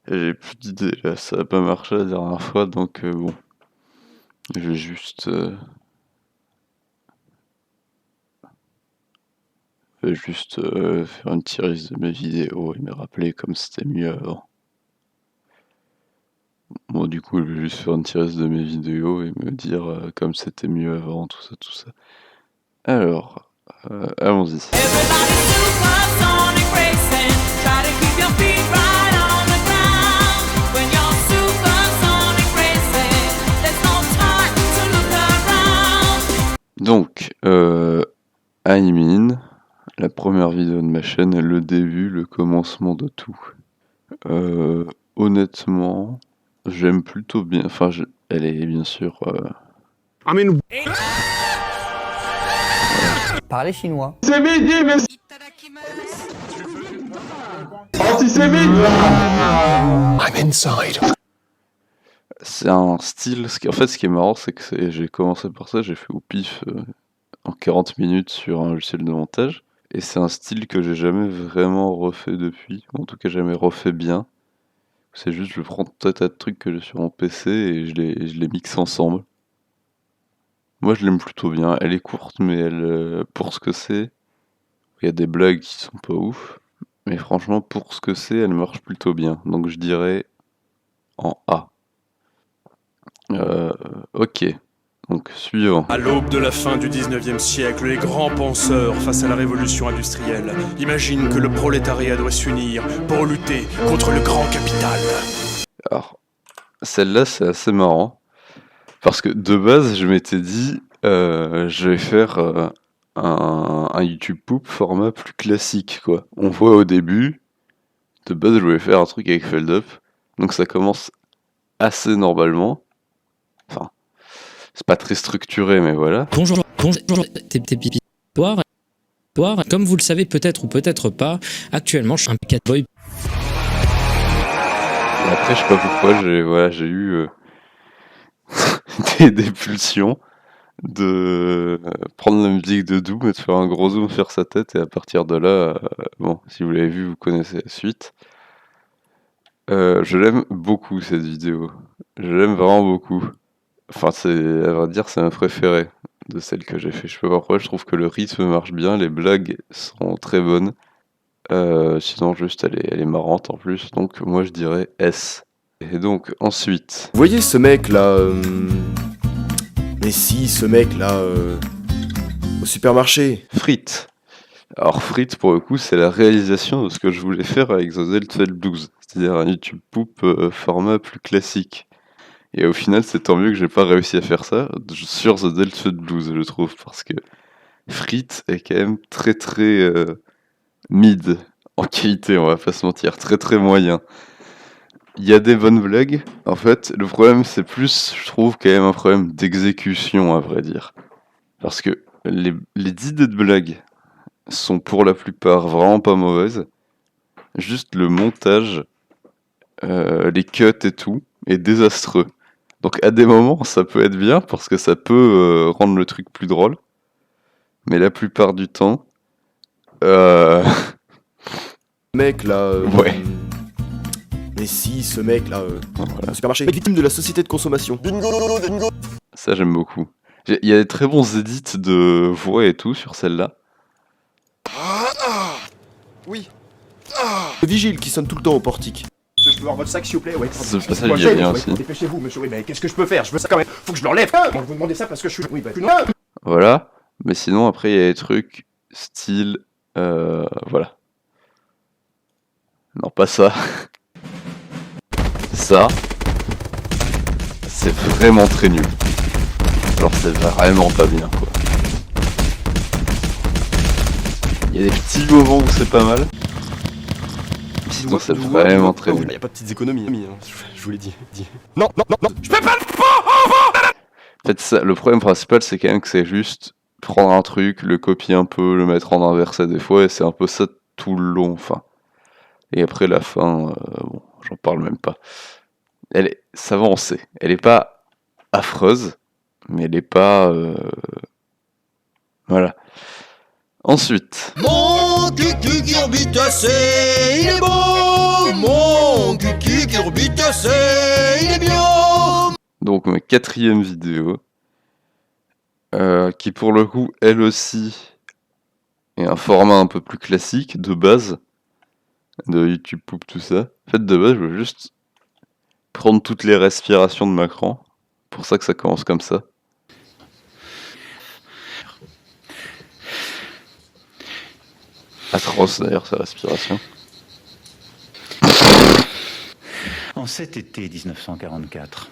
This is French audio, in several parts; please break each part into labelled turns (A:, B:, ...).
A: J'ai plus d'idées là, ça a pas marché la dernière fois, donc bon, je vais juste faire une petite liste de mes vidéos et me rappeler comme c'était mieux avant. Bon, du coup, je vais juste faire une petite liste de mes vidéos et me dire comme c'était mieux avant, tout ça, tout ça. Alors, allons-y.
B: Everybody's supersonic racing. Try to keep your feet right on the ground. When you're supersonic racing, there's no time to look around.
A: Donc, I'm in, la première vidéo de ma chaîne, le début, le commencement de tout. Honnêtement, j'aime plutôt bien. Enfin, elle est bien sûr.
C: Parlez chinois.
A: C'est un style. En fait, ce qui est marrant, c'est que j'ai commencé par ça, j'ai fait au pif en 40 minutes sur un logiciel de montage. Et c'est un style que j'ai jamais vraiment refait depuis. En tout cas, jamais refait bien. C'est juste, je prends tout un tas de trucs que j'ai sur mon PC et je les mixe ensemble. Moi, je l'aime plutôt bien. Elle est courte, mais pour ce que c'est, il y a des blagues qui sont pas ouf. Mais franchement, pour ce que c'est, elle marche plutôt bien. Donc, je dirais en A. Ok. Donc, suivant.
D: À l'aube de la fin du 19e siècle, les grands penseurs face à la révolution industrielle imaginent que le prolétariat doit s'unir pour lutter contre le grand capital.
A: Alors, celle-là, c'est assez marrant. Parce que de base, je m'étais dit, je vais faire un YouTube Poop format plus classique, quoi. On voit au début, de base, je voulais faire un truc avec Feldup. Donc ça commence assez normalement. Enfin, c'est pas très structuré, mais voilà.
E: Bonjour, tes pipi. Comme vous le savez peut-être ou peut-être pas, actuellement je suis un catboy.
A: Et après, je sais pas pourquoi, j'ai eu des pulsions de prendre la musique de Doom et de faire un gros zoom sur sa tête, et à partir de là, bon, si vous l'avez vu, vous connaissez la suite. Je l'aime beaucoup cette vidéo. Je l'aime vraiment beaucoup. Enfin, à vrai dire, c'est ma préférée de celles que j'ai fait. Je sais pas pourquoi, je trouve que le rythme marche bien, les blagues sont très bonnes. Sinon, juste, elle est marrante en plus, donc moi je dirais S. Et donc, ensuite.
F: Vous voyez ce mec là Mais si, ce mec là au supermarché.
A: Frites. Alors, Frites, pour le coup, c'est la réalisation de ce que je voulais faire avec The Delta Blues, c'est-à-dire un YouTube Poop format plus classique. Et au final, c'est tant mieux que j'ai pas réussi à faire ça sur The Delta Blues, je trouve, parce que Frites est quand même très très mid en qualité, on va pas se mentir, très très moyen. Il y a des bonnes blagues, en fait, le problème c'est plus, je trouve, quand même un problème d'exécution, à vrai dire. Parce que les idées de blagues sont pour la plupart vraiment pas mauvaises, juste le montage, les cuts et tout, est désastreux. Donc à des moments, ça peut être bien, parce que ça peut rendre le truc plus drôle, mais la plupart du temps...
F: Mec là
A: Ouais.
F: Mais si, ce mec là
A: Voilà.
F: au supermarché. Victime de la société de consommation.
A: Ça, j'aime beaucoup. Il y a des très bons edits de voix et tout sur celle-là.
F: Oui. Le vigile qui sonne tout le temps au portique.
G: Je peux voir votre sac s'il vous plaît? Ouais.
A: Ce passage, il y a bien aussi.
G: Dépêchez-vous, monsieur. Oui, mais qu'est-ce que je peux faire? Je veux ça quand même. Faut que je l'enlève. Bon, vous demandez ça parce que je suis. Oui, bah, non.
A: Voilà. Mais sinon, après, il y a des trucs style... voilà. Non, pas ça. Ça. C'est vraiment très nul. Genre, c'est vraiment pas bien, quoi. Il y a des petits moments où c'est pas mal. Sinon, c'est vraiment très nul.
F: Il y a pas de petites économies, hein, je vous l'ai dit. Non, non, non, non.
G: Je peux pas.
A: En fait, ça, le problème principal, c'est quand même que c'est juste prendre un truc, le copier un peu, le mettre en inversé des fois, et c'est un peu ça tout le long, enfin. Et après, la fin, bon, j'en parle même pas. Ça va, on sait. Elle est pas affreuse, mais elle est pas... Voilà. Ensuite.
H: Mon cucu curbitacé, il est beau. Mon cucu
C: c'est, il est bio.
A: Donc ma 4e vidéo, qui pour le coup, elle aussi, est un format un peu plus classique, de base, de YouTube Poop, tout ça. En fait, de base, je veux juste prendre toutes les respirations de Macron. Pour ça que ça commence comme ça. Atroce d'ailleurs, sa respiration.
H: En cet été 1944,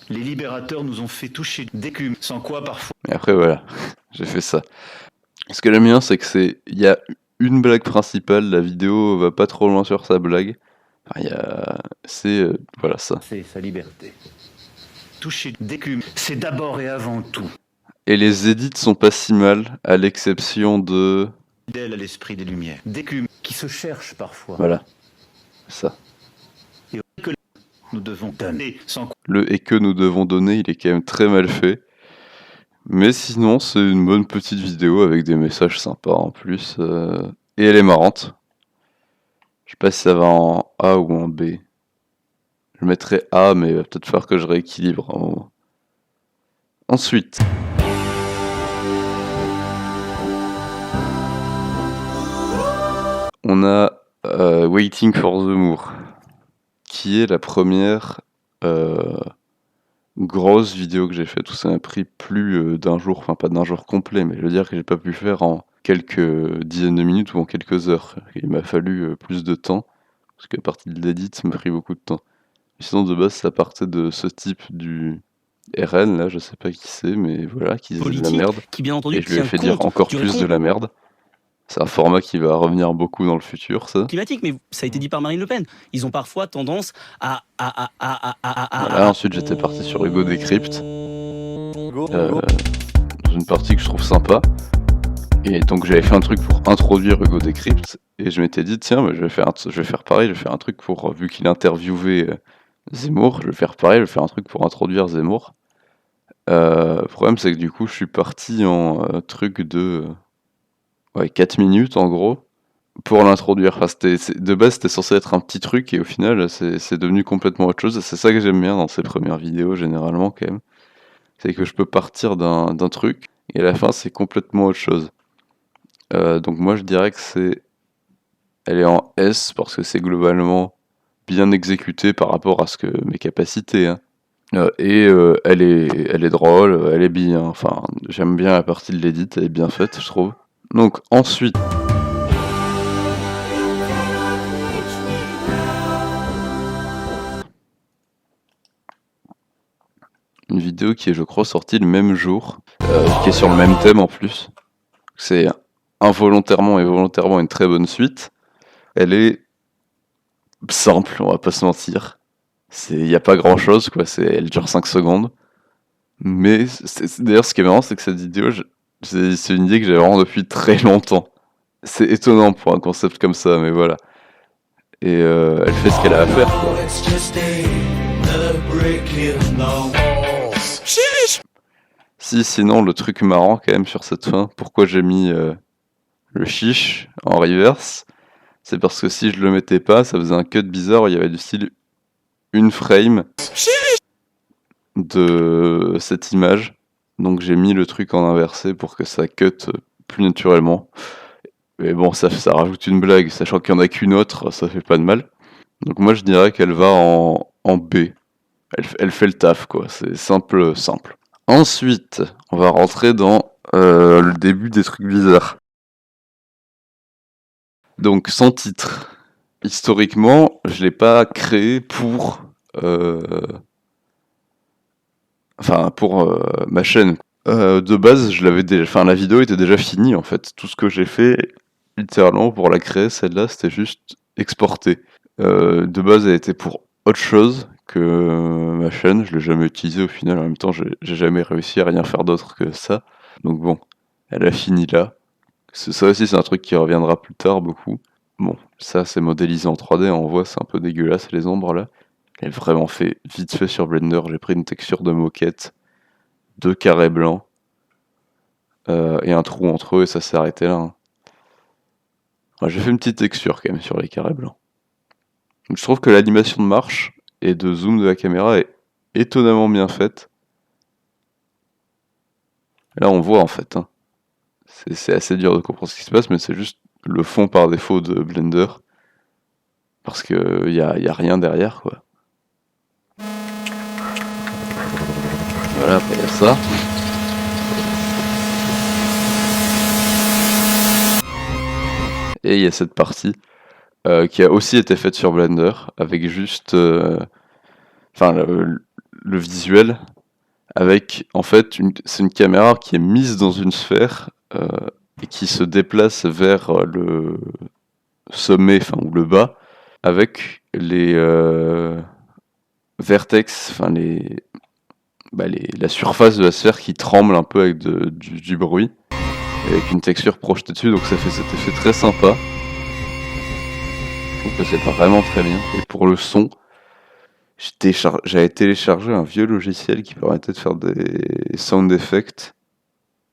H: les libérateurs nous ont fait toucher d'écume, sans quoi parfois...
A: Et après, voilà, j'ai fait ça. Ce que j'aime bien, c'est que il y a une blague principale, la vidéo va pas trop loin sur sa blague. Enfin, voilà ça.
H: C'est sa liberté. Toucher d'écume, c'est d'abord et avant tout
A: Et les edits sont pas si mal, à l'exception de...
H: fidèle à l'esprit des Lumières. D'écume qui se cherche parfois.
A: Voilà, ça.
H: Et que nous devons donner sans quoi...
A: Le et que nous devons donner, il est quand même très mal fait. Mais sinon, c'est une bonne petite vidéo avec des messages sympas en plus. Et elle est marrante. Je sais pas si ça va en A ou en B. Je mettrai A, mais il va peut-être falloir que je rééquilibre un moment. Ensuite. On a Waiting for the Moor, qui est la première grosse vidéo que j'ai faite, où ça m'a pris plus d'un jour, enfin pas d'un jour complet, mais je veux dire que j'ai pas pu faire en quelques dizaines de minutes ou en quelques heures. Il m'a fallu plus de temps, parce qu'à partir de l'édit, ça m'a pris beaucoup de temps. Sinon, de base, ça partait de ce type du RN, là, je sais pas qui c'est, mais voilà, qui disait de la
I: Politique,
A: merde.
I: qui bien entendu
A: Et je lui ai
I: tient
A: fait dire
I: compte
A: encore
I: du
A: plus de la merde. C'est un format qui va revenir beaucoup dans le futur, ça.
I: climatique, mais ça a été dit par Marine Le Pen. Ils ont parfois tendance à
A: Voilà, ensuite j'étais parti sur Hugo Décrypte, dans une partie que je trouve sympa. Et donc j'avais fait un truc pour introduire Hugo Décrypte, et je m'étais dit, tiens, mais je vais faire pareil, je vais faire un truc pour, vu qu'il interviewait Zemmour, je vais faire pareil, je vais faire un truc pour introduire Zemmour. Le problème, c'est que du coup, je suis parti en truc de 4 minutes en gros, pour l'introduire. Enfin, de base, c'était censé être un petit truc, et au final, c'est devenu complètement autre chose. Et c'est ça que j'aime bien dans ces premières vidéos, généralement, quand même. C'est que je peux partir d'un truc, et à la fin, c'est complètement autre chose. Donc moi, je dirais que elle est en S, parce que c'est globalement bien exécuté par rapport à mes capacités, hein. Elle est drôle, elle est bien, enfin, j'aime bien la partie de l'édit, elle est bien faite, je trouve. Donc ensuite, une vidéo qui est, je crois, sortie le même jour, qui est sur le même thème en plus. C'est involontairement et volontairement une très bonne suite. Elle est simple, on va pas se mentir. Il n'y a pas grand chose, quoi. Elle dure 5 secondes. Mais d'ailleurs, ce qui est marrant, c'est que cette vidéo, c'est une idée que j'ai vraiment depuis très longtemps. C'est étonnant pour un concept comme ça, mais voilà. Et elle fait ce qu'elle a à faire, quoi. Sinon, le truc marrant quand même sur cette fin, pourquoi j'ai mis le chiche en reverse, c'est parce que si je le mettais pas, ça faisait un cut bizarre où il y avait du style une frame de cette image. Donc j'ai mis le truc en inversé pour que ça cut plus naturellement. Mais bon, ça rajoute une blague, sachant qu'il n'y en a qu'une autre, ça fait pas de mal. Donc moi je dirais qu'elle va en B. Elle fait le taf, quoi. C'est simple. Ensuite, on va rentrer dans le début des trucs bizarres. Donc sans titre. Historiquement, je l'ai pas créé pour ma chaîne. De base, je l'avais déjà. Enfin, la vidéo était déjà finie en fait. Tout ce que j'ai fait, littéralement, pour la créer, celle-là, c'était juste exporter. De base, elle était pour autre chose que ma chaîne. Je l'ai jamais utilisée au final. En même temps, j'ai jamais réussi à rien faire d'autre que ça. Donc bon, elle a fini là. Ça aussi, c'est un truc qui reviendra plus tard beaucoup. Bon, ça, c'est modélisé en 3D. On voit, c'est un peu dégueulasse les ombres là. Elle est vraiment fait vite fait sur Blender. J'ai pris une texture de moquette, 2 carrés blancs et un trou entre eux, et ça s'est arrêté là, hein. Ouais, j'ai fait une petite texture quand même sur les carrés blancs. Donc, je trouve que l'animation de marche et de zoom de la caméra est étonnamment bien faite. Là, on voit en fait, hein. C'est assez dur de comprendre ce qui se passe, mais c'est juste le fond par défaut de Blender. Parce que y a rien derrière, quoi. Voilà, après il y a ça. Et il y a cette partie qui a aussi été faite sur Blender, avec juste le visuel, avec en fait c'est une caméra qui est mise dans une sphère et qui se déplace vers le sommet, enfin ou le bas, avec les vertex, enfin la surface de la sphère qui tremble un peu avec du bruit, avec une texture projetée dessus, donc ça fait cet effet très sympa. Je trouve que c'est vraiment très bien. Et pour le son, j'avais téléchargé un vieux logiciel qui permettait de faire des sound effects,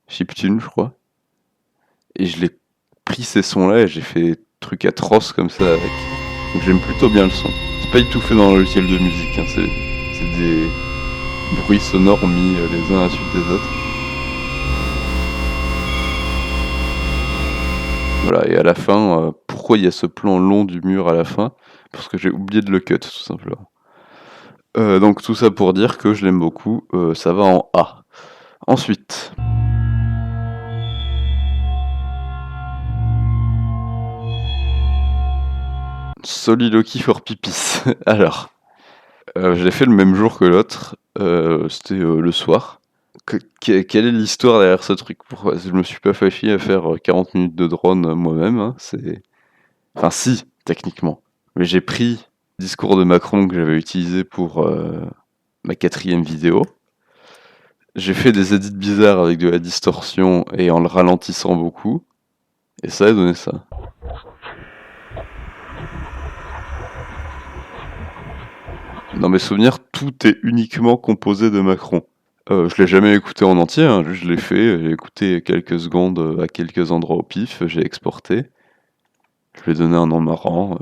A: chiptune je crois, et je l'ai pris ces sons-là et j'ai fait des trucs atroces comme ça avec. Donc j'aime plutôt bien le son. C'est pas du tout fait dans le logiciel de musique, hein. C'est des bruits sonores mis les uns à la suite des autres. Voilà, et à la fin, pourquoi il y a ce plan long du mur à la fin? Parce que j'ai oublié de le cut, tout simplement. Donc tout ça pour dire que je l'aime beaucoup, ça va en A. Ensuite... Soliloquy for Pipis. Alors, je l'ai fait le même jour que l'autre, c'était le soir. Quelle est l'histoire derrière ce truc? Pourquoi je me suis pas fait chier à faire 40 minutes de drone moi-même, hein, Enfin si, techniquement. Mais j'ai pris le discours de Macron que j'avais utilisé pour ma 4e vidéo. J'ai fait des edits bizarres avec de la distorsion et en le ralentissant beaucoup. Et ça a donné ça. Dans mes souvenirs, tout est uniquement composé de Macron. Je l'ai jamais écouté en entier, hein, je l'ai fait, j'ai écouté quelques secondes à quelques endroits au pif, j'ai exporté. Je lui ai donné un nom marrant.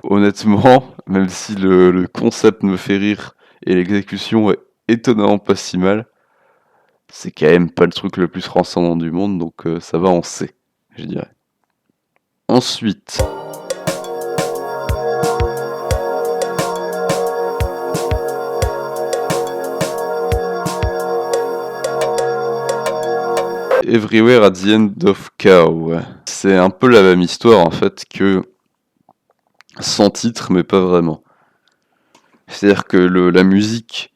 A: Honnêtement, même si le concept me fait rire et l'exécution est étonnamment pas si mal, c'est quand même pas le truc le plus transcendant du monde, donc ça va en C, je dirais. Ensuite... Everywhere at the End of Cow. C'est un peu la même histoire en fait que sans titre, mais pas vraiment. C'est-à-dire que la musique,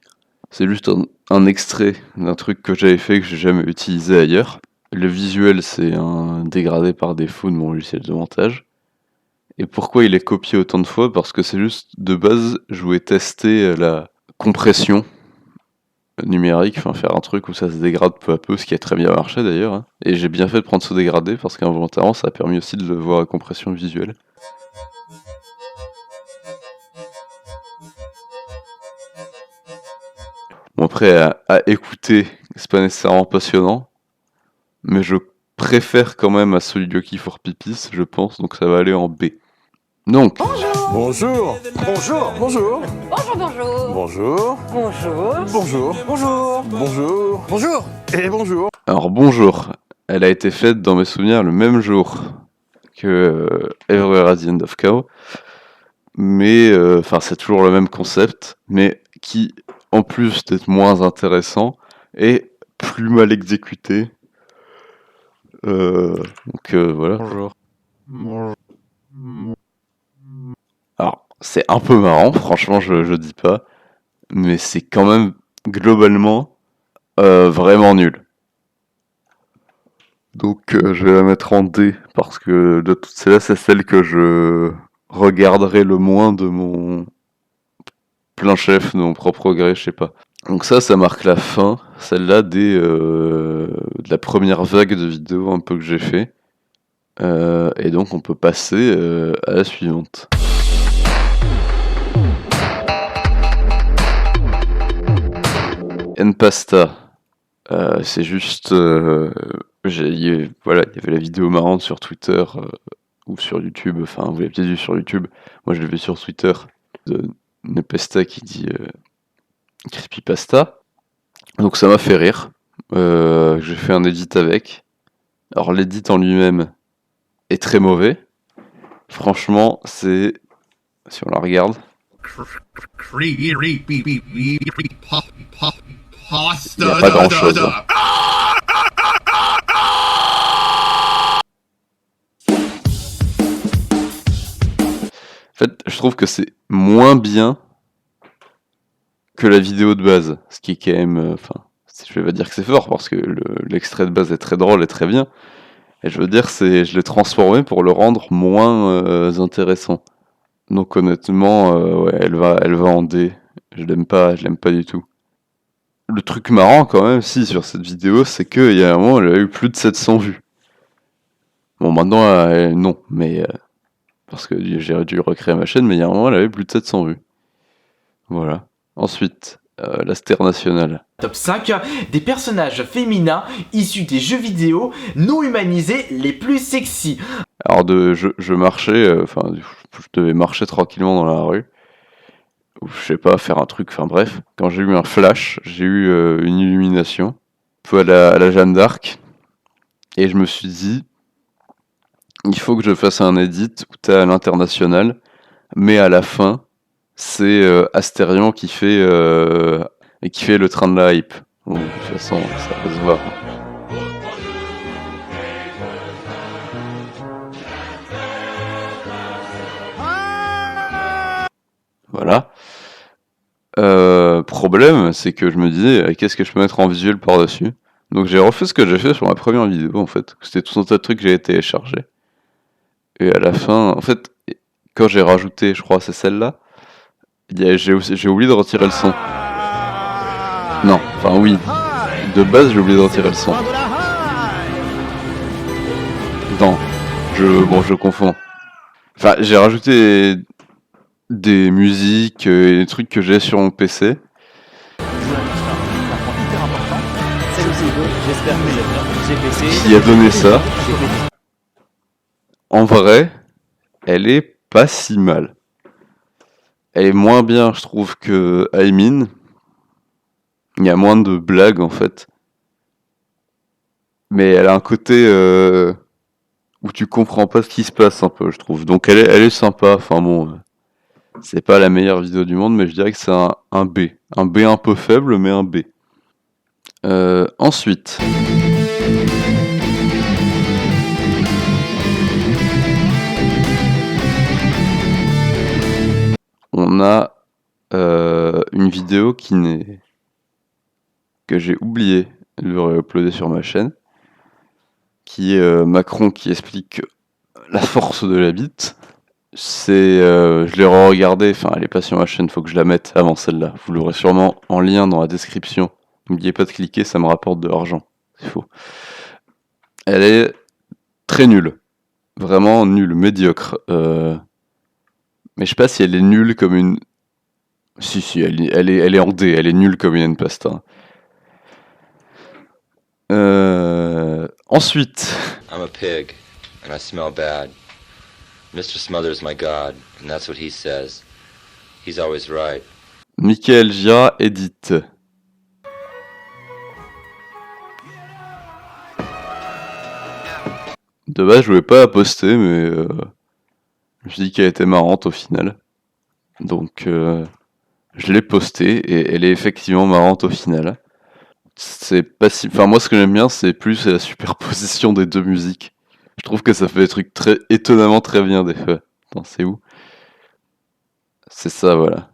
A: c'est juste un extrait d'un truc que j'avais fait que j'ai jamais utilisé ailleurs. Le visuel, c'est un dégradé par défaut de mon logiciel de montage. Et pourquoi il est copié autant de fois? Parce que c'est juste, de base, je voulais tester la compression numérique, enfin faire un truc où ça se dégrade peu à peu, ce qui a très bien marché d'ailleurs, hein. Et j'ai bien fait de prendre ce dégradé parce qu'involontairement ça a permis aussi de voir la compression visuelle. Bon après à écouter, c'est pas nécessairement passionnant, mais je préfère quand même à Soliloquy for Pipis, je pense, donc ça va aller en B. Donc,
C: Bonjour. Bonjour. Bonjour.
B: Bonjour, bonjour.
C: Bonjour.
B: Bonjour.
C: Bonjour. Bonjour. Bonjour. Bonjour. Et bonjour.
A: alors bonjour, elle a été faite dans mes souvenirs le même jour que Everywhere at the End of Cow, mais enfin c'est toujours le même concept, mais qui en plus d'être moins intéressant est plus mal exécuté. Donc voilà.
C: Bonjour.
A: Alors c'est un peu marrant, franchement je dis pas, mais c'est quand même globalement vraiment nul. Donc je vais la mettre en D, parce que de toutes celles-là, c'est celle que je regarderai le moins de mon plein chef, de mon propre gré, je sais pas. Donc ça marque la fin, celle-là, de la première vague de vidéos un peu que j'ai fait. Et donc on peut passer à la suivante. Npasta. C'est juste... il y avait la vidéo marrante sur Twitter ou sur YouTube, enfin vous l'avez peut-être vu sur YouTube, moi je l'ai vu sur Twitter, de Nepesta qui dit creepypasta. Donc ça m'a fait rire. J'ai fait un edit avec. Alors l'edit en lui-même est très mauvais. Franchement, c'est... Si on la regarde... Il n'y a pas grand-chose. Hein. En fait, je trouve que c'est moins bien que la vidéo de base. Ce qui est quand même... Enfin, je vais pas dire que c'est fort, parce que l'extrait de base est très drôle et très bien. Et je veux dire, je l'ai transformé pour le rendre moins intéressant. Donc honnêtement, ouais, elle va en D. Je l'aime pas du tout. Le truc marrant quand même, si, sur cette vidéo, c'est qu'il y a un moment, elle a eu plus de 700 vues. Bon, maintenant, non, mais... parce que j'ai dû recréer ma chaîne, mais il y a un moment, elle avait plus de 700 vues. Voilà. Ensuite, l'Aster National.
J: Top 5 des personnages féminins issus des jeux vidéo non humanisés les plus sexy.
A: Alors, je marchais, je devais marcher tranquillement dans la rue. Ou je sais pas, faire un truc, enfin bref. Quand j'ai eu un flash, j'ai eu une illumination. Un peu à la Jeanne d'Arc. Et je me suis dit, il faut que je fasse un edit où t'es à l'international, mais à la fin, c'est Astérion qui fait le train de la hype. Bon, de toute façon, ça va se voir. Voilà. Problème, c'est que je me disais, qu'est-ce que je peux mettre en visuel par-dessus? Donc j'ai refait ce que j'ai fait sur ma première vidéo, en fait. C'était tout un tas de trucs que j'avais téléchargé. Et à la fin, en fait, quand j'ai rajouté, je crois, c'est celle-là, j'ai oublié de retirer le son. Non, enfin oui. De base, j'ai oublié de retirer le son. Non, je confonds. Enfin, j'ai rajouté des musiques et des trucs que j'ai sur mon PC. Qui a donné ça. En vrai, elle est pas si mal. Elle est moins bien, je trouve, que Aimin. Il y a moins de blagues, en fait. Mais elle a un côté où tu comprends pas ce qui se passe, un peu, je trouve. Donc elle est sympa. Enfin bon, c'est pas la meilleure vidéo du monde, mais je dirais que c'est un B. Un B un peu faible, mais un B. Ensuite... on a une vidéo que j'ai oublié de réuploader sur ma chaîne, qui est Macron qui explique la force de la bite. Je l'ai re-regardée, enfin elle est pas sur ma chaîne, faut que je la mette avant celle-là. Vous l'aurez sûrement en lien dans la description. N'oubliez pas de cliquer, ça me rapporte de l'argent. C'est faux. Elle est très nulle. Vraiment nulle, médiocre. Mais je sais pas si elle est nulle comme une... Si, elle est en D, elle est nulle comme une pasta. Ensuite...
K: I'm a pig, and I smell bad. Mr. Smothers my god, and that's what he says. He's always right.
A: Michael Gira édite. De base, je voulais pas la poster, mais... je me suis dit qu'elle était marrante au final. Donc, je l'ai postée et elle est effectivement marrante au final. C'est pas si... Enfin, moi, ce que j'aime bien, c'est plus la superposition des deux musiques. Je trouve que ça fait des trucs étonnamment très bien, des fois. Attends, c'est où? C'est ça, voilà.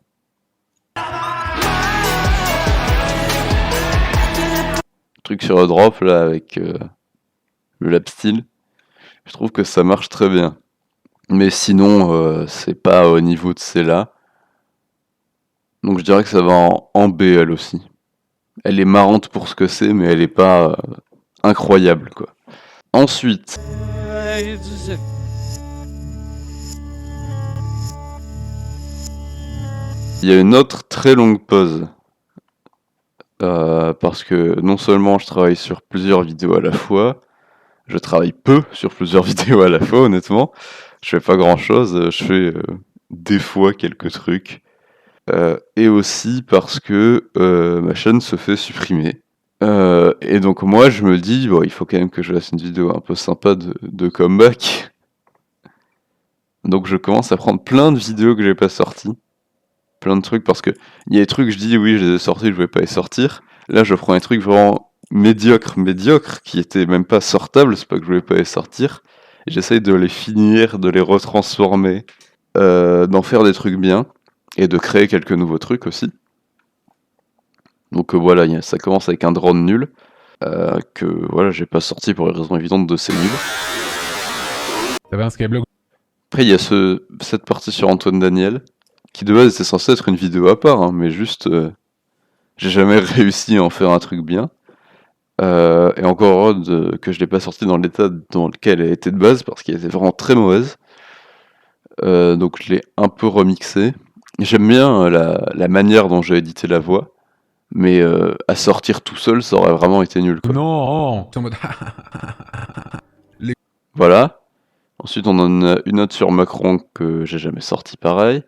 A: Truc sur le drop, là, avec le lap steel. Je trouve que ça marche très bien. Mais sinon, c'est pas au niveau de celle-là. Donc je dirais que ça va en B, elle aussi. Elle est marrante pour ce que c'est, mais elle est pas incroyable, quoi. Ensuite... il y a une autre très longue pause. Parce que non seulement je travaille sur plusieurs vidéos à la fois, je travaille peu sur plusieurs vidéos à la fois, honnêtement. Je fais pas grand chose, je fais des fois quelques trucs. Et aussi parce que ma chaîne se fait supprimer. Et donc moi je me dis, bon, il faut quand même que je fasse une vidéo un peu sympa de comeback. Donc je commence à prendre plein de vidéos que j'ai pas sorties. Plein de trucs, parce que il y a des trucs, je dis oui, je les ai sortis, je vais pas les sortir. Là je prends des trucs vraiment médiocres, qui étaient même pas sortables, c'est pas que je voulais pas les sortir. Et j'essaye de les finir, de les retransformer, d'en faire des trucs bien, et de créer quelques nouveaux trucs aussi. Donc voilà, ça commence avec un drone nul, que voilà, j'ai pas sorti pour les raisons évidentes de c'est nul.
L: T'avais un Skyblog.
A: Après il y a cette partie sur Antoine Daniel, qui de base était censée être une vidéo à part, hein, mais juste j'ai jamais réussi à en faire un truc bien. Et encore heureux que je l'ai pas sorti dans l'état dans lequel elle était de base, parce qu'elle était vraiment très mauvaise. Donc je l'ai un peu remixé. J'aime bien la manière dont j'ai édité la voix, mais à sortir tout seul, ça aurait vraiment été nul, quoi.
L: Non, t'es en mode...
A: Voilà. Ensuite, on en a une autre sur Macron que j'ai jamais sorti pareil.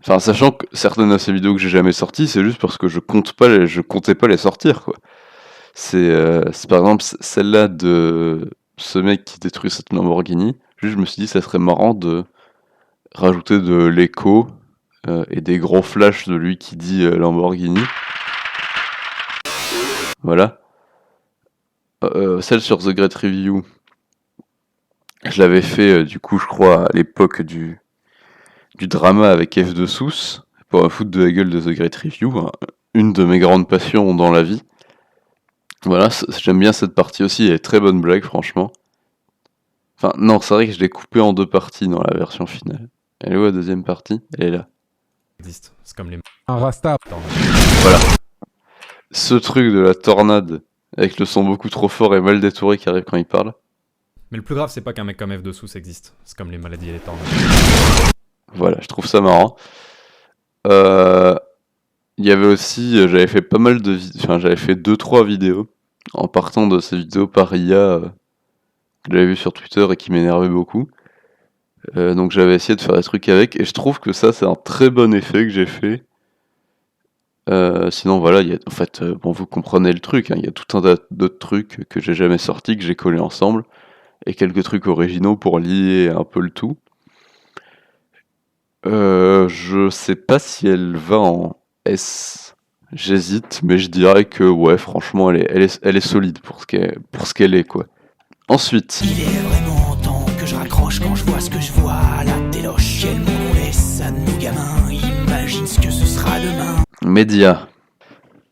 A: Enfin, sachant que certaines de ces vidéos que j'ai jamais sorties, c'est juste parce que je comptais pas les sortir, quoi. C'est par exemple celle-là de ce mec qui détruit cette Lamborghini. Juste, je me suis dit, ça serait marrant de rajouter de l'écho et des gros flashs de lui qui dit Lamborghini. Voilà. Celle sur The Great Review, je l'avais fait du coup, je crois, à l'époque du drama avec F de Sousse, pour me foutre de la gueule de The Great Review, hein, une de mes grandes passions dans la vie. Voilà, j'aime bien cette partie aussi, elle est très bonne blague, franchement. Enfin, non, c'est vrai que je l'ai coupée en 2 parties dans la version finale. Elle est où la deuxième partie? Elle est là.
L: C'est comme les... Un Rasta.
A: Voilà. Ce truc de la tornade, avec le son beaucoup trop fort et mal détouré qui arrive quand il parle.
M: Mais le plus grave, c'est pas qu'un mec comme F de Sousse existe. C'est comme les maladies et les tornades.
A: Voilà, je trouve ça marrant. Il y avait aussi, j'avais fait pas mal de enfin j'avais fait 2-3 vidéos, en partant de ces vidéos par IA, que j'avais vu sur Twitter et qui m'énervaient beaucoup. Donc j'avais essayé de faire des trucs avec, et je trouve que ça c'est un très bon effet que j'ai fait. Sinon voilà, en fait, bon, vous comprenez le truc, hein, il y a tout un tas d'autres trucs que j'ai jamais sortis, que j'ai collés ensemble, et quelques trucs originaux pour lier un peu le tout. Je sais pas si elle va en S. J'hésite, mais je dirais que ouais, franchement, elle est solide pour ce qu'elle est, quoi. Ensuite.
B: Il est vraiment temps que je raccroche quand je vois ce que je vois à la téloche. Quel monde on laisse à nos gamins, imagine ce que ce sera demain.
A: Média.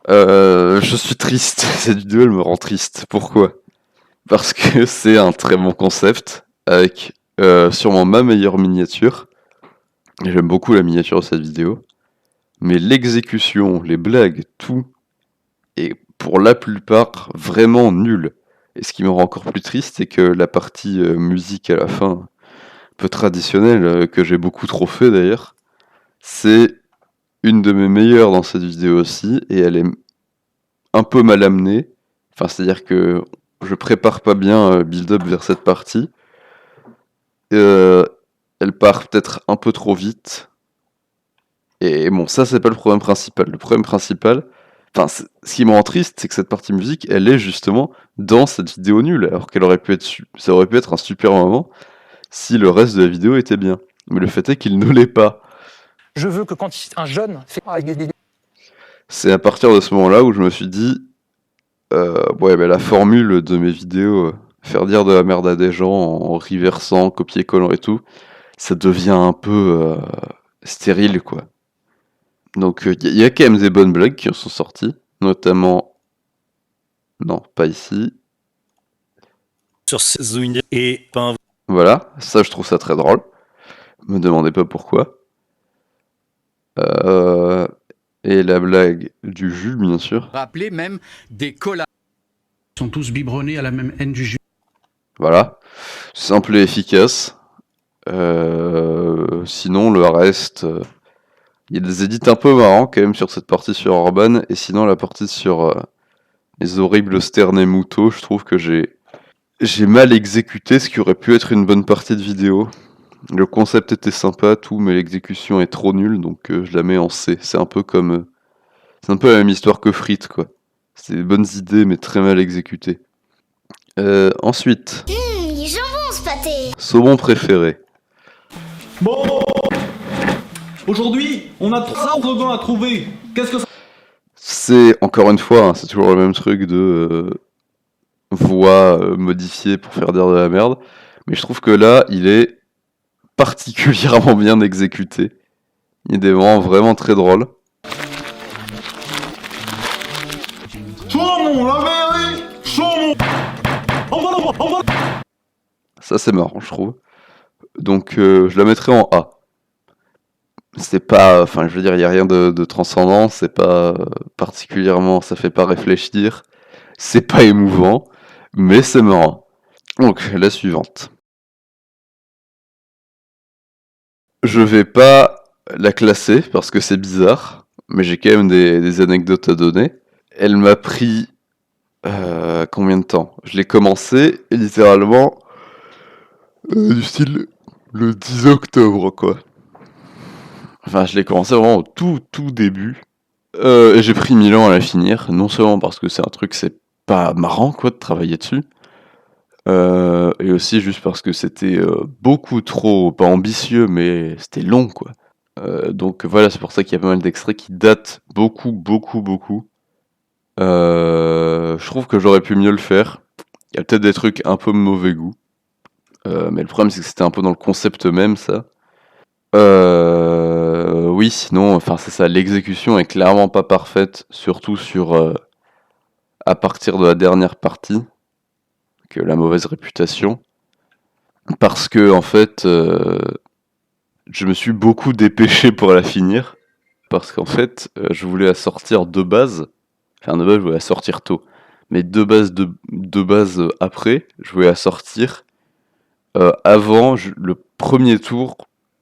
A: Je suis triste, cette vidéo elle me rend triste. Pourquoi? Parce que c'est un très bon concept, avec sûrement ma meilleure miniature. J'aime beaucoup la miniature de cette vidéo. Mais l'exécution, les blagues, tout est pour la plupart vraiment nul. Et ce qui me rend encore plus triste, c'est que la partie musique à la fin, un peu traditionnelle, que j'ai beaucoup trop fait d'ailleurs, c'est une de mes meilleures dans cette vidéo aussi, et elle est un peu mal amenée. Enfin, c'est-à-dire que je prépare pas bien build-up vers cette partie. Elle part peut-être un peu trop vite. Et bon, ça c'est pas le problème principal. Le problème principal, enfin, ce qui me rend triste, c'est que cette partie musique, elle est justement dans cette vidéo nulle, alors qu'elle aurait pu être, ça aurait pu être un super moment si le reste de la vidéo était bien. Mais le fait est qu'il ne l'est pas.
C: Je veux que quand un jeune fait...
A: C'est à partir de ce moment-là où je me suis dit, ouais, la formule de mes vidéos, faire dire de la merde à des gens en reversant, copier-collant et tout, ça devient un peu stérile, quoi. Donc il y a quand même des bonnes blagues qui en sont sorties, notamment... Non, pas ici.
N: Sur ces et pas...
A: Voilà, ça je trouve ça très drôle. Me demandez pas pourquoi. Et la blague du jus, bien sûr.
O: Rappeler même des collabs.
P: Ils sont tous biberonnés à la même haine du jus.
A: Voilà, simple et efficace. Sinon, le reste... Il y a des edits un peu marrants quand même sur cette partie sur Orban. Et sinon, la partie sur les horribles sternes et moutos, je trouve que j'ai mal exécuté ce qui aurait pu être une bonne partie de vidéo. Le concept était sympa, tout, mais l'exécution est trop nulle, donc je la mets en C. C'est un peu comme... c'est un peu la même histoire que Frites, quoi. C'est des bonnes idées, mais très mal exécutées. Ensuite,
Q: Il est jambon ce pâté.
A: saumon préféré.
R: Bon, aujourd'hui, on a 3 dragons à trouver. Qu'est-ce que ça...
A: C'est, encore une fois, hein, c'est toujours le même truc de voix modifiée pour faire dire de la merde. Mais je trouve que là, il est particulièrement bien exécuté. Il y a des moments vraiment très drôles.
R: Chaumont, la mairie, Chaumont.
A: Ça, c'est marrant, je trouve. Donc, je la mettrais en A. C'est pas... Enfin, je veux dire, il n'y a rien de transcendant. C'est pas particulièrement... Ça fait pas réfléchir. C'est pas émouvant. Mais c'est marrant. Donc, la suivante. Je vais pas la classer parce que c'est bizarre. Mais j'ai quand même des anecdotes à donner. Elle m'a pris... combien de temps? Je l'ai commencé, et littéralement... du style... le 10 octobre, quoi. Enfin, je l'ai commencé vraiment au tout début. Et j'ai pris 1000 ans à la finir. Non seulement parce que c'est un truc, c'est pas marrant, quoi, de travailler dessus. Et aussi juste parce que c'était beaucoup trop... Pas ambitieux, mais c'était long, quoi. Donc voilà, c'est pour ça qu'il y a pas mal d'extraits qui datent beaucoup. Je trouve que j'aurais pu mieux le faire. Il y a peut-être des trucs un peu mauvais goût. Mais le problème, c'est que c'était un peu dans le concept même, ça. Oui, sinon, enfin, c'est ça, l'exécution est clairement pas parfaite, surtout sur... à partir de la dernière partie, que la mauvaise réputation. Parce que, en fait, je me suis beaucoup dépêché pour la finir. Parce qu'en fait, je voulais la sortir de base. Enfin, de base, je voulais la sortir tôt. Mais de base après, je voulais la sortir avant le premier tour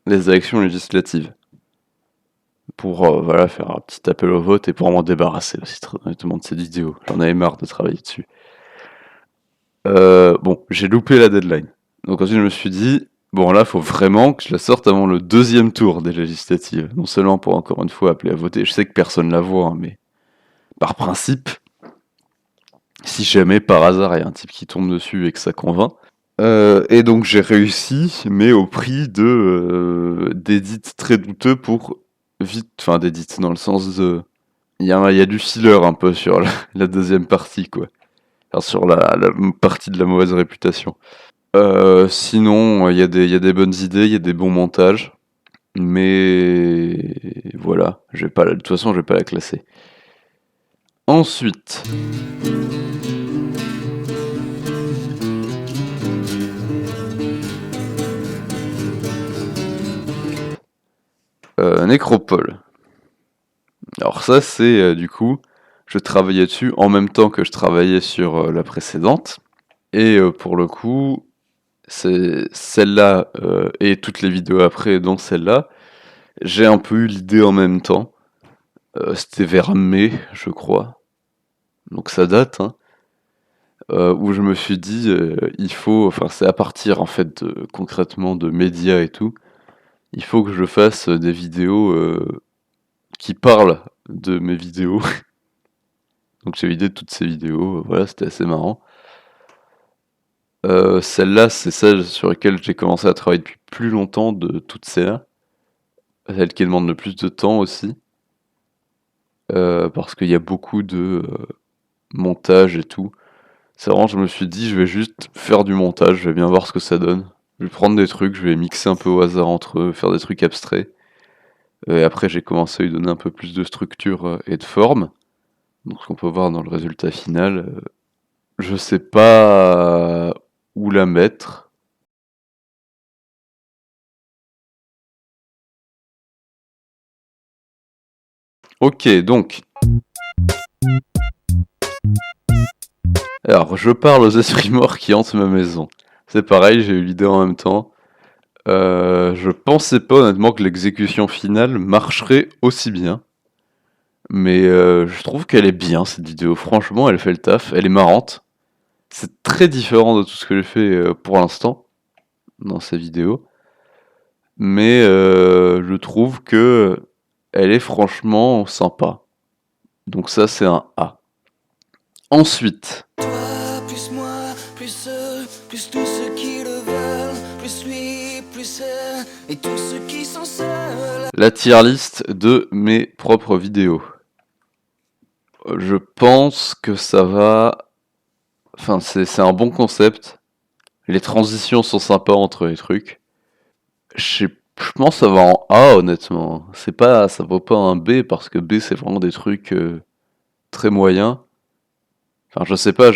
A: des élections législatives. Pour voilà, faire un petit appel au vote et pour m'en débarrasser aussi, très honnêtement, de cette vidéo. J'en avais marre de travailler dessus. Bon, j'ai loupé la deadline. Donc ensuite, je me suis dit, bon là, faut vraiment que je la sorte avant le deuxième tour des législatives. Non seulement pour encore une fois appeler à voter, je sais que personne la voit, hein, mais par principe, si jamais par hasard il y a un type qui tombe dessus et que ça convainc. Et donc j'ai réussi, mais au prix de d'édits très douteux pour vite, enfin d'édits dans le sens de... Il y a du filler un peu sur la deuxième partie, quoi. Enfin, sur la partie de la mauvaise réputation. Sinon, il y a des bonnes idées, il y a des bons montages. Mais voilà, de toute façon, je vais pas la classer. Ensuite... Nécropole. Alors ça, c'est du coup, je travaillais dessus en même temps que je travaillais sur la précédente. Et pour le coup, c'est celle-là et toutes les vidéos après, dont celle-là, j'ai un peu eu l'idée en même temps. C'était vers mai, je crois. Donc ça date, hein. Où je me suis dit, il faut... Enfin, c'est à partir, en fait, concrètement, de médias et tout. Il faut que je fasse des vidéos qui parlent de mes vidéos. Donc j'ai vidé toutes ces vidéos, voilà, c'était assez marrant. Celle-là, c'est celle sur laquelle j'ai commencé à travailler depuis plus longtemps de toutes celles-là. Celle qui demande le plus de temps aussi. Parce qu'il y a beaucoup de montage et tout. C'est vraiment, je me suis dit, je vais juste faire du montage, je vais bien voir ce que ça donne. Je vais prendre des trucs, je vais mixer un peu au hasard entre eux, faire des trucs abstraits. Et après, j'ai commencé à lui donner un peu plus de structure et de forme. Donc, ce qu'on peut voir dans le résultat final. Je sais pas où la mettre. Ok, donc. Alors, je parle aux esprits morts qui hantent ma maison. C'est pareil, j'ai eu l'idée en même temps. Je pensais pas honnêtement que l'exécution finale marcherait aussi bien. Mais je trouve qu'elle est bien cette vidéo. Franchement, elle fait le taf. Elle est marrante. C'est très différent de tout ce que j'ai fait pour l'instant dans ces vidéos. mais je trouve que elle est franchement sympa. Donc ça, c'est un A. Ensuite,
B: Plus moi, plus eux, plus tous ceux qui le veulent, plus lui, plus elle, et tous ceux qui sont seuls.
A: la tier list de mes propres vidéos. Je pense que ça va... Enfin, c'est un bon concept. Les transitions sont sympas entre les trucs. Je pense que ça va en A, honnêtement. Ça vaut pas un B, parce que B, c'est vraiment des trucs très moyens. Enfin, je sais pas,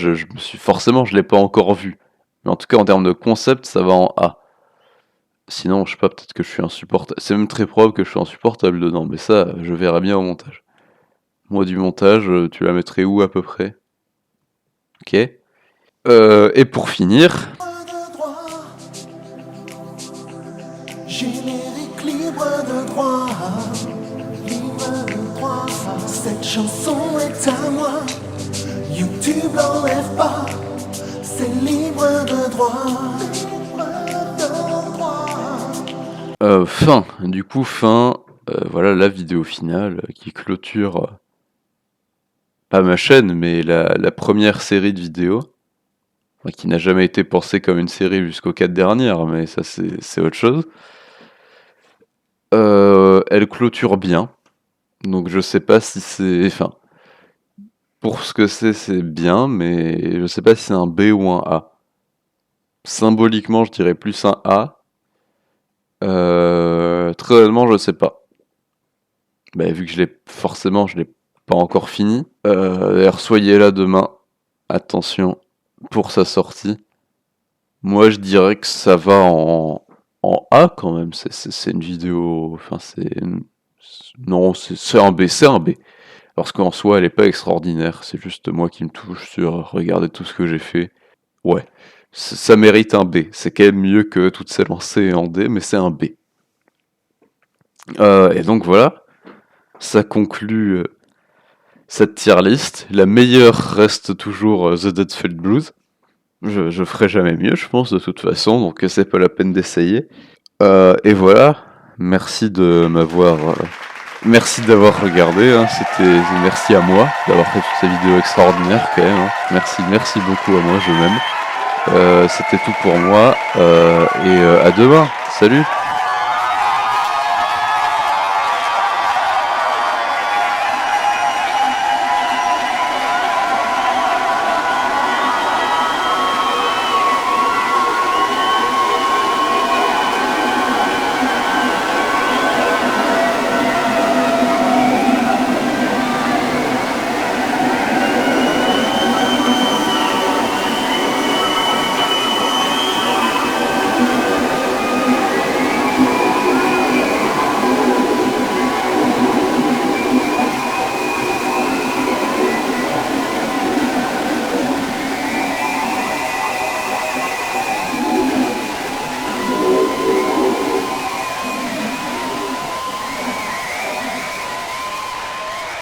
A: forcément, je l'ai pas encore vu. Mais en tout cas, en termes de concept, ça va en A. Sinon, je sais pas, peut-être que je suis insupportable. C'est même très probable que je suis insupportable dedans, mais ça, je verrai bien au montage. Moi, du montage, tu la mettrais où à peu près? Ok. Et pour finir...
B: Générique libre de droit, libre de droit. Cette chanson est à moi, YouTube l'enlève pas, c'est libre de droit.
A: Fin. Du coup, fin. Voilà la vidéo finale qui clôture pas ma chaîne, mais la première série de vidéos. Enfin, qui n'a jamais été pensée comme une série jusqu'aux 4 dernières, mais ça c'est autre chose. Elle clôture bien. Donc je sais pas si c'est... Enfin, pour ce que c'est bien, mais je sais pas si c'est un B ou un A. Symboliquement, je dirais plus un A. Très honnêtement, je sais pas. Bah, vu que je l'ai pas encore fini. D'ailleurs, soyez là demain. Attention pour sa sortie. Moi, je dirais que ça va en A quand même. C'est une vidéo. Enfin, non, c'est un B. C'est un B. Parce qu'en soi, elle est pas extraordinaire. C'est juste moi qui me touche sur regarder tout ce que j'ai fait. Ouais. Ça mérite un B. C'est quand même mieux que toutes celles en C et en D, mais c'est un B. Et donc voilà. Ça conclut cette tier list. La meilleure reste toujours The Deadfield Blues. Je ferai jamais mieux, je pense, de toute façon, donc c'est pas la peine d'essayer. Et voilà. Merci de m'avoir... Merci d'avoir regardé, hein. Merci à moi d'avoir fait toutes ces vidéos extraordinaires quand même, hein. Merci beaucoup à moi, je m'aime. C'était tout pour moi, et à demain. Salut!